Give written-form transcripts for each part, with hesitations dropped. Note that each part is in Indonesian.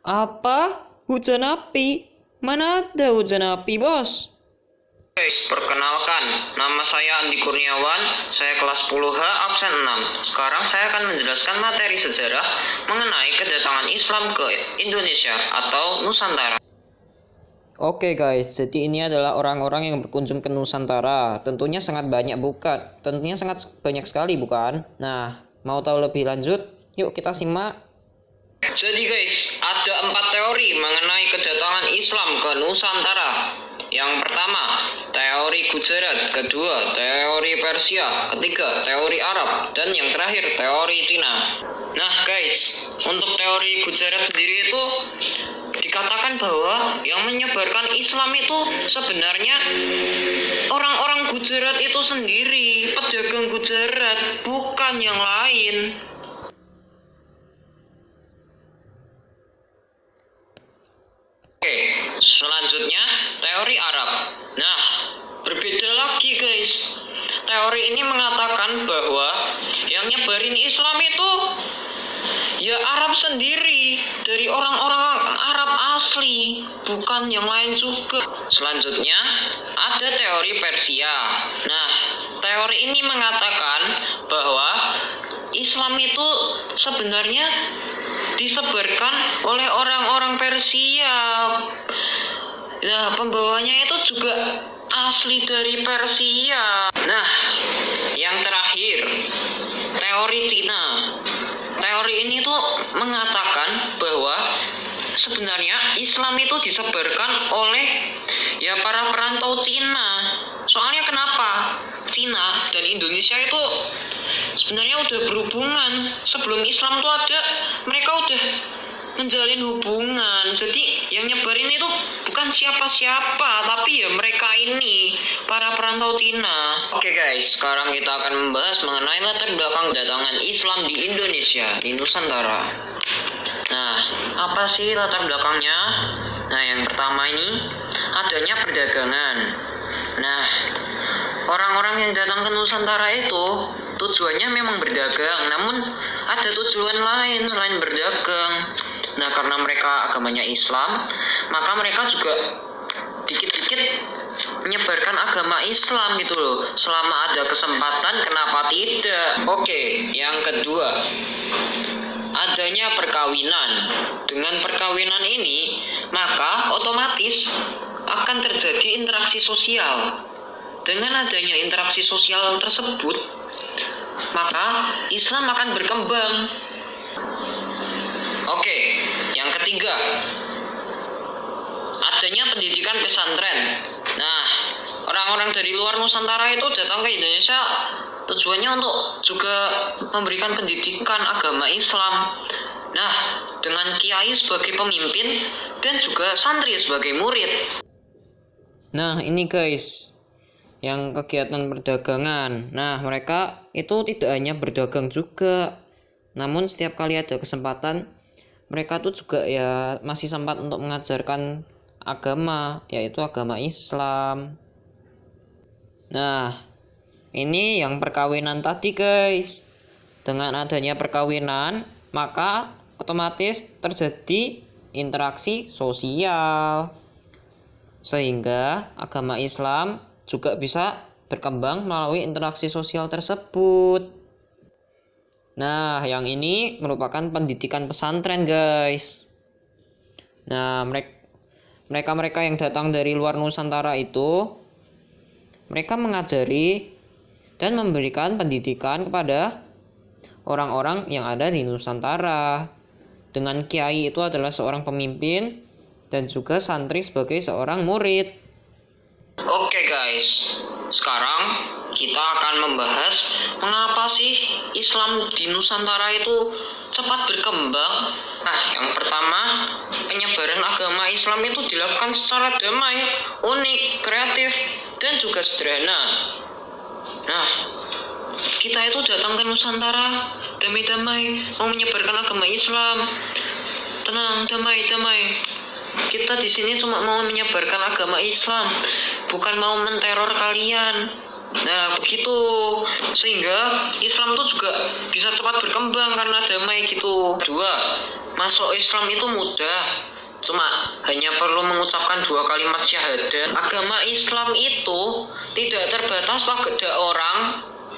Apa? Hujan api? Mana ada hujan api, bos? Guys, perkenalkan, nama saya Andi Kurniawan, saya kelas 10H absen 6. Sekarang saya akan menjelaskan materi sejarah mengenai kedatangan Islam ke Indonesia atau Nusantara. Oke guys, jadi ini adalah orang-orang yang berkunjung ke Nusantara. Tentunya sangat banyak bukan? Tentunya sangat banyak sekali bukan? Nah, mau tahu lebih lanjut? Yuk kita simak. Jadi guys, ada 4 teori mengenai kedatangan Islam ke Nusantara. Yang pertama, teori Gujarat. Kedua, teori Persia. Ketiga, teori Arab. Dan yang terakhir, teori Cina. Nah guys, untuk teori Gujarat sendiri itu dikatakan bahwa yang menyebarkan Islam itu sebenarnya orang-orang Gujarat itu sendiri, pedagang Gujarat, bukan yang lain. Oke, selanjutnya teori Arab. Nah, berbeda lagi guys. Teori ini mengatakan bahwa yang nyebarin Islam itu ya Arab sendiri, dari orang-orang Arab asli, bukan yang lain juga. Selanjutnya ada teori Persia. Nah, teori ini mengatakan bahwa Islam itu sebenarnya disebarkan oleh orang-orang Persia. Nah, pembawanya itu juga asli dari Persia. Nah, yang terakhir, teori Cina. Teori ini tuh mengatakan bahwa sebenarnya Islam itu disebarkan oleh ya para perantau Cina. Soalnya kenapa? Cina dan Indonesia itu sebenarnya udah berhubungan. Sebelum Islam tuh ada, mereka udah menjalin hubungan. Jadi yang nyebarin itu bukan siapa-siapa, tapi ya mereka ini, para perantau Cina. Oke guys, sekarang kita akan membahas mengenai latar belakang kedatangan Islam di Indonesia, di Nusantara. Nah, apa sih latar belakangnya? Nah, yang pertama ini adanya perdagangan. Nah, orang-orang yang datang ke Nusantara itu tujuannya memang berdagang, namun ada tujuan lain selain berdagang. Nah, karena mereka agamanya Islam, maka mereka juga dikit-dikit menyebarkan agama Islam gitu loh. Selama ada kesempatan, kenapa tidak? Oke, yang kedua, adanya perkawinan. Dengan perkawinan ini, maka otomatis akan terjadi interaksi sosial. Dengan adanya interaksi sosial tersebut, maka Islam akan berkembang. Oke, yang ketiga, adanya pendidikan pesantren. Nah, orang-orang dari luar Nusantara itu datang ke Indonesia tujuannya untuk juga memberikan pendidikan agama Islam. Nah, dengan kiai sebagai pemimpin dan juga santri sebagai murid. Nah, ini guys, yang kegiatan perdagangan. Nah, mereka itu tidak hanya berdagang juga, namun setiap kali ada kesempatan, mereka tuh juga ya masih sempat untuk mengajarkan agama, yaitu agama Islam. Nah, ini yang perkawinan tadi guys. Dengan adanya perkawinan, maka otomatis terjadi interaksi sosial, sehingga agama Islam juga bisa berkembang melalui interaksi sosial tersebut. Nah, yang ini merupakan pendidikan pesantren guys. Nah, mereka yang datang dari luar Nusantara itu, mereka mengajari dan memberikan pendidikan kepada orang-orang yang ada di Nusantara. Dengan kiai itu adalah seorang pemimpin dan juga santri sebagai seorang murid. Oke guys, sekarang kita akan membahas mengapa sih Islam di Nusantara itu cepat berkembang. Nah, yang pertama, penyebaran agama Islam itu dilakukan secara damai, unik, kreatif, dan juga sederhana. Nah, kita itu datang ke Nusantara damai-damai, mau menyebarkan agama Islam. Tenang, damai-damai. Kita di sini cuma mau menyebarkan agama Islam, bukan mau menteror kalian. Nah, begitu. Sehingga Islam itu juga bisa cepat berkembang karena damai gitu. Dua, masuk Islam itu mudah. Cuma hanya perlu mengucapkan 2 kalimat syahadat. Agama Islam itu tidak terbatas pada orang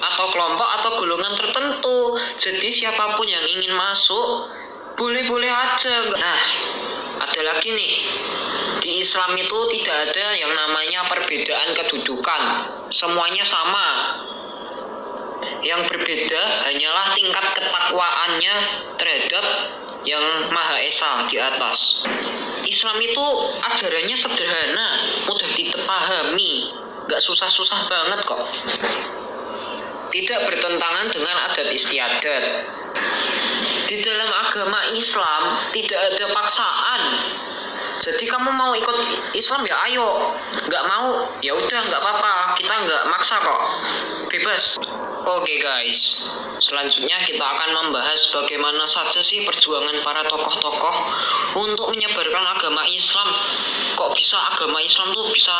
atau kelompok atau golongan tertentu. Jadi siapapun yang ingin masuk boleh-boleh aja. Nah, ada lagi nih. Di Islam itu tidak ada yang namanya perbedaan kedudukan. Semuanya sama. Yang berbeda hanyalah tingkat ketakwaannya terhadap yang Maha Esa di atas. Islam itu ajarannya sederhana, mudah dipahami, gak susah-susah banget kok. Tidak bertentangan dengan adat istiadat. Di dalam agama Islam tidak ada paksaan. Jadi kamu mau ikut Islam ya ayo, nggak mau ya udah nggak apa-apa, kita nggak maksa kok, bebas. Oke guys, selanjutnya kita akan membahas bagaimana saja sih perjuangan para tokoh-tokoh untuk menyebarkan agama Islam. Kok bisa agama Islam tuh bisa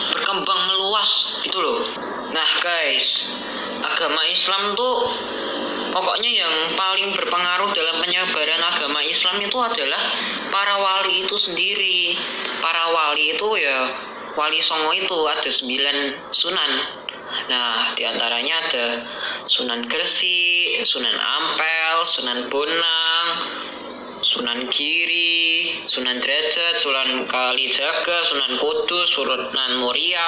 berkembang meluas gitu loh. Nah guys, agama Islam tuh pokoknya yang paling berpengaruh dalam penyebaran agama Islam itu adalah para wali itu sendiri. Para wali itu ya, Wali Songo itu ada 9 sunan. Nah, diantaranya ada Sunan Gresik, Sunan Ampel, Sunan Bonang, Sunan Giri, Sunan Derajat, Sunan Kalijaga, Sunan Kudus, Sunan Muria,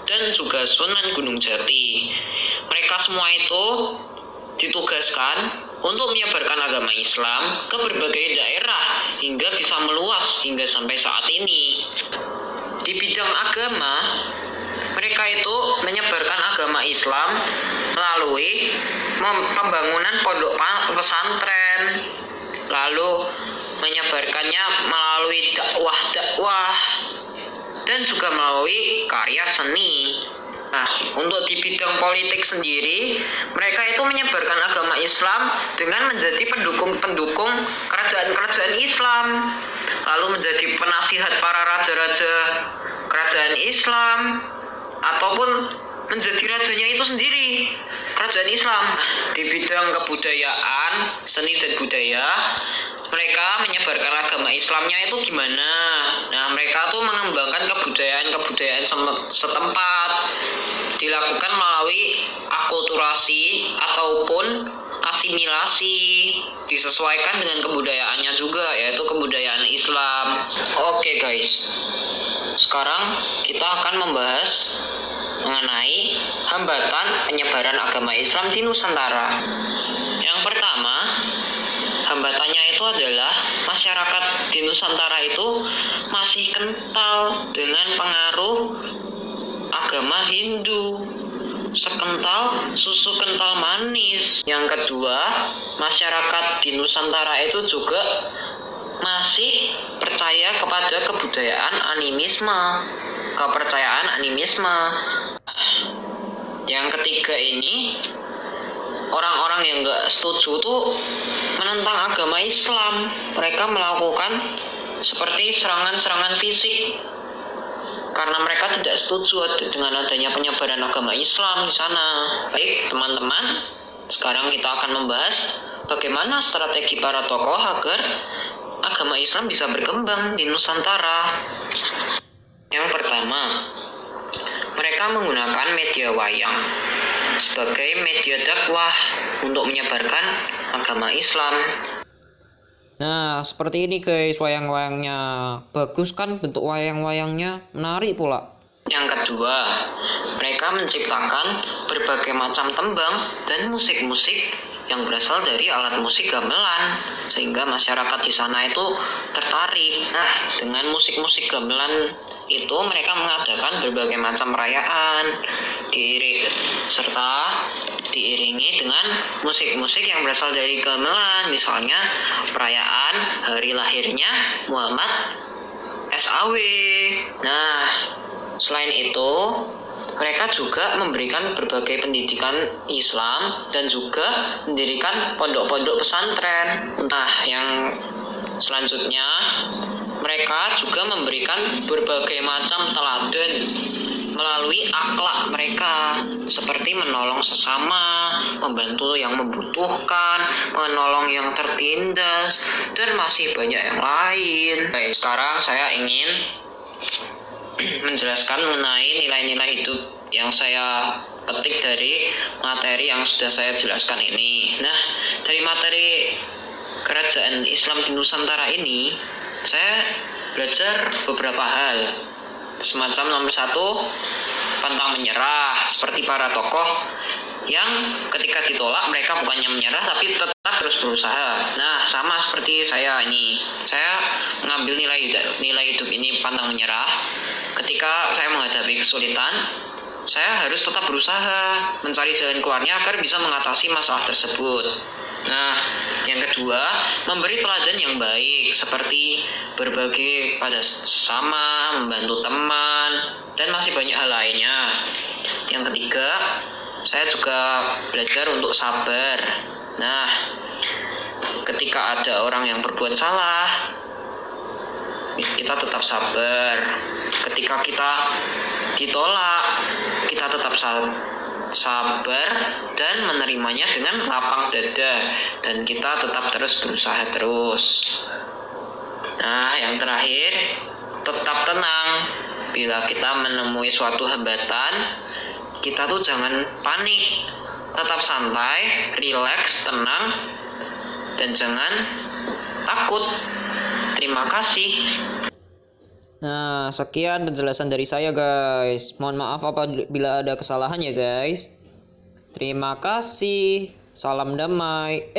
dan juga Sunan Gunung Jati. Mereka semua itu ditugaskan untuk menyebarkan agama Islam ke berbagai daerah hingga bisa meluas hingga sampai saat ini. Di bidang agama, mereka itu menyebarkan agama Islam melalui pembangunan pondok pesantren, lalu menyebarkannya melalui dakwah-dakwah, dan juga melalui karya seni. Nah, untuk di bidang politik sendiri, mereka itu menyebarkan agama Islam dengan menjadi pendukung-pendukung kerajaan-kerajaan Islam, lalu menjadi penasihat para raja-raja kerajaan Islam, ataupun menjadi rajanya itu sendiri, kerajaan Islam. Di bidang kebudayaan, seni dan budaya, mereka menyebarkan agama Islamnya itu gimana? Nah, mereka tuh mengembangkan kebudayaan setempat, dilakukan melalui akulturasi ataupun asimilasi, disesuaikan dengan kebudayaannya juga, yaitu kebudayaan Islam. Oke guys, sekarang kita akan membahas mengenai hambatan penyebaran agama Islam di Nusantara. Yang pertama, hambatannya itu adalah masyarakat di Nusantara itu masih kental dengan pengaruh agama Hindu, sekental susu kental manis. Yang kedua, masyarakat di Nusantara itu juga masih percaya kepada kepercayaan animisme. Yang ketiga ini, orang-orang yang gak setuju tuh menentang agama Islam. Mereka melakukan seperti serangan-serangan fisik karena mereka tidak setuju dengan adanya penyebaran agama Islam di sana. Baik teman-teman, sekarang kita akan membahas bagaimana strategi para tokoh agar agama Islam bisa berkembang di Nusantara. Yang pertama, mereka menggunakan media wayang sebagai media dakwah untuk menyebarkan agama Islam. Nah, seperti ini guys wayang-wayangnya. Bagus kan bentuk wayang-wayangnya, menarik pula. Yang kedua, mereka menciptakan berbagai macam tembang dan musik-musik yang berasal dari alat musik gamelan, sehingga masyarakat di sana itu tertarik. Nah, dengan musik-musik gamelan itu mereka mengadakan berbagai macam perayaan, serta diiringi dengan musik-musik yang berasal dari gamelan, misalnya perayaan hari lahirnya Muhammad SAW. Nah, selain itu mereka juga memberikan berbagai pendidikan Islam dan juga mendirikan pondok-pondok pesantren. Nah, yang selanjutnya mereka juga memberikan berbagai macam teladan melalui akhlak mereka, seperti menolong sesama, membantu yang membutuhkan, menolong yang tertindas, dan masih banyak yang lain. Baik, sekarang saya ingin menjelaskan mengenai nilai-nilai hidup yang saya petik dari materi yang sudah saya jelaskan ini. Nah, dari materi Kerajaan Islam di Nusantara ini, saya belajar beberapa hal. Semacam nomor 1, pantang menyerah, seperti para tokoh yang ketika ditolak mereka bukannya menyerah tapi tetap terus berusaha. Nah, sama seperti saya ini. Saya mengambil nilai hidup ini pantang menyerah. Ketika saya menghadapi kesulitan, saya harus tetap berusaha mencari jalan keluarnya agar bisa mengatasi masalah tersebut. Nah, yang kedua, memberi teladan yang baik seperti berbagi pada sesama, membantu teman, dan masih banyak hal lainnya. Yang ketiga, saya juga belajar untuk sabar. Nah, ketika ada orang yang berbuat salah, kita tetap sabar. Ketika kita ditolak, kita tetap sabar dan menerimanya dengan lapang dada, dan kita tetap terus berusaha terus. Nah, yang terakhir, tetap tenang. Bila kita menemui suatu hambatan, kita tuh jangan panik, tetap santai, rileks, tenang, dan jangan takut. Terima kasih. Nah, sekian penjelasan dari saya, guys. Mohon maaf apabila ada kesalahan ya, guys. Terima kasih. Salam damai.